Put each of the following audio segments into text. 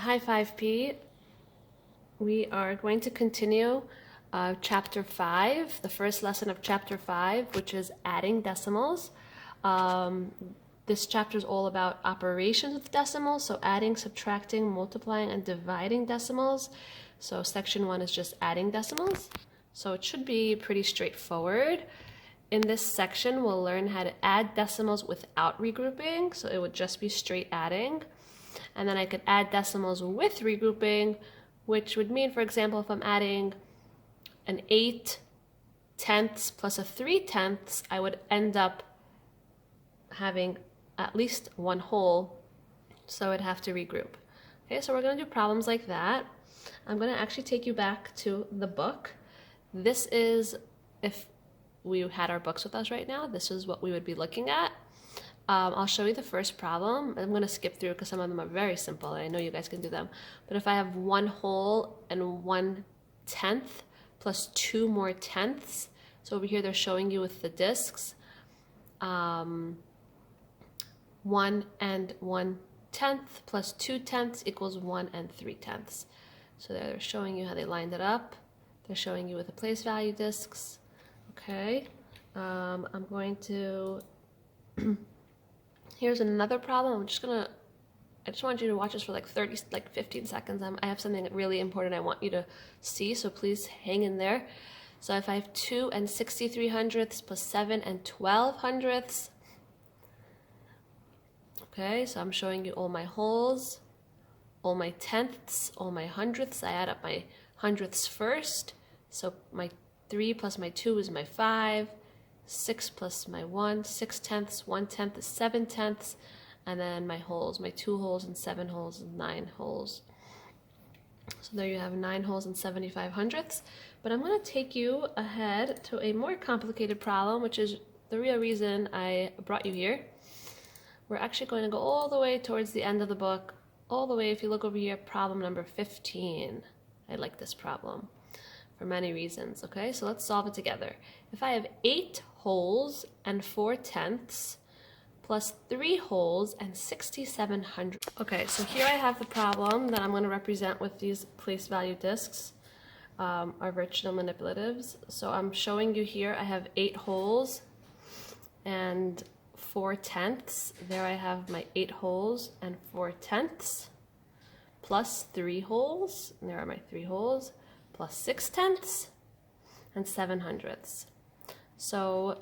Hi 5P. We are going to continue chapter 5, the first lesson of chapter 5, which is adding decimals. This chapter is all about operations with decimals, so adding, subtracting, multiplying, and dividing decimals. So section 1 is just adding decimals. So it should be pretty straightforward. In this section, we'll learn how to add decimals without regrouping, so it would just be straight adding. And then I could add decimals with regrouping, which would mean, for example, if I'm adding an 8/10 plus a 3/10, I would end up having at least one whole, so I'd have to regroup. Okay, so we're going to do problems like that. I'm going to actually take you back to the book. This is, if we had our books with us right now, this is what we would be looking at. I'll show you the first problem. I'm going to skip through because some of them are very simple and I know you guys can do them. But if I have one whole and 1/10 plus 2 more tenths, so over here they're showing you with the discs, 1 and 1/10 plus 2/10 equals 1 and 3/10. So they're showing you how they lined it up. They're showing you with the place value discs. Okay, I'm going to here's another problem. I just want you to watch this for like 15 seconds. I have something really important I want you to see, so please hang in there. So if I have 2 and 63/100 plus 7 and 12/100, okay, so I'm showing you all my wholes, all my tenths, all my hundredths. I add up my hundredths first. So my 3 plus my 2 is my 5. 6 plus my 1, 6/10, 1/10 is 7/10, and then my wholes, my 2 wholes and 7 wholes and 9 wholes. So there you have 9 wholes and 75/100. But I'm going to take you ahead to a more complicated problem, which is the real reason I brought you here. We're actually going to go all the way towards the end of the book, all the way, if you look over here, problem number 15. I like this problem for many reasons. Okay, so let's solve it together. If I have 8 wholes and 4/10 plus 3 wholes and 67/100. Okay, so here I have the problem that I'm going to represent with these place value discs, our virtual manipulatives. So I'm showing you here I have 8 wholes and 4/10. There I have my 8 wholes and 4/10 plus 3 wholes, and there are my 3 wholes, plus 6/10 and 7/100. So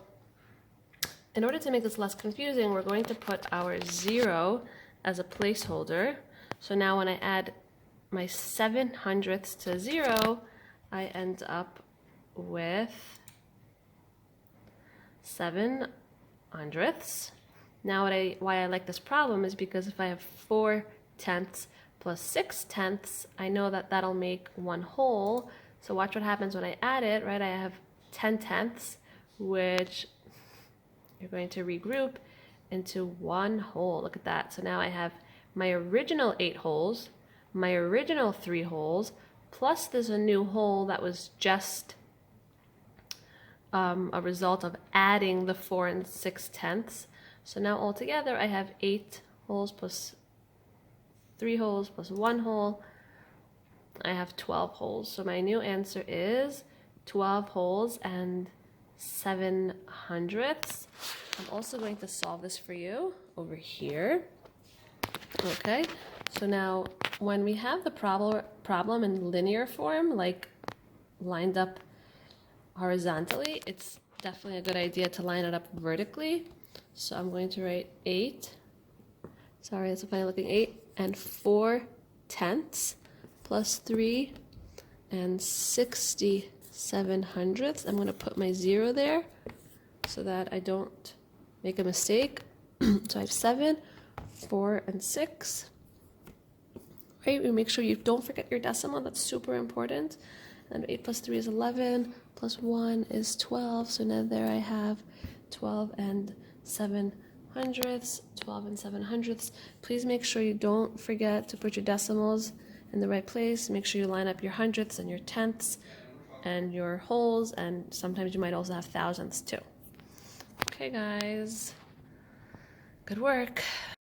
in order to make this less confusing, we're going to put our 0 as a placeholder. So now when I add my 7/100 to 0, I end up with 7/100. Now why I like this problem is because if I have 4/10 plus 6/10, I know that that'll make one whole. So watch what happens when I add it, right? I have 10/10, which you're going to regroup into one whole. Look at that. So now I have my original 8 wholes, my original 3 wholes, plus there's a new whole that was just a result of adding the 4 and 6/10. So now altogether I have 8 wholes plus 3 wholes plus 1 whole. I have 12 wholes. So my new answer is 12 wholes and 7/100. I'm also going to solve this for you over here. Okay, so now when we have the problem in linear form, like lined up horizontally, it's definitely a good idea to line it up vertically. So I'm going to write 8. Sorry, that's a funny looking 8 and 4/10 plus 3 and 67/100. I'm going to put my 0 there so that I don't make a mistake. So I have 7, 4, and 6. Right, we make sure you don't forget your decimal. That's super important. And 8 plus 3 is 11, plus 1 is 12. So now there I have 12 and 7/100. 12 and 7/100. Please make sure you don't forget to put your decimals in the right place. Make sure you line up your hundredths and your tenths and your wholes, and sometimes you might also have thousandths too. Okay guys, good work.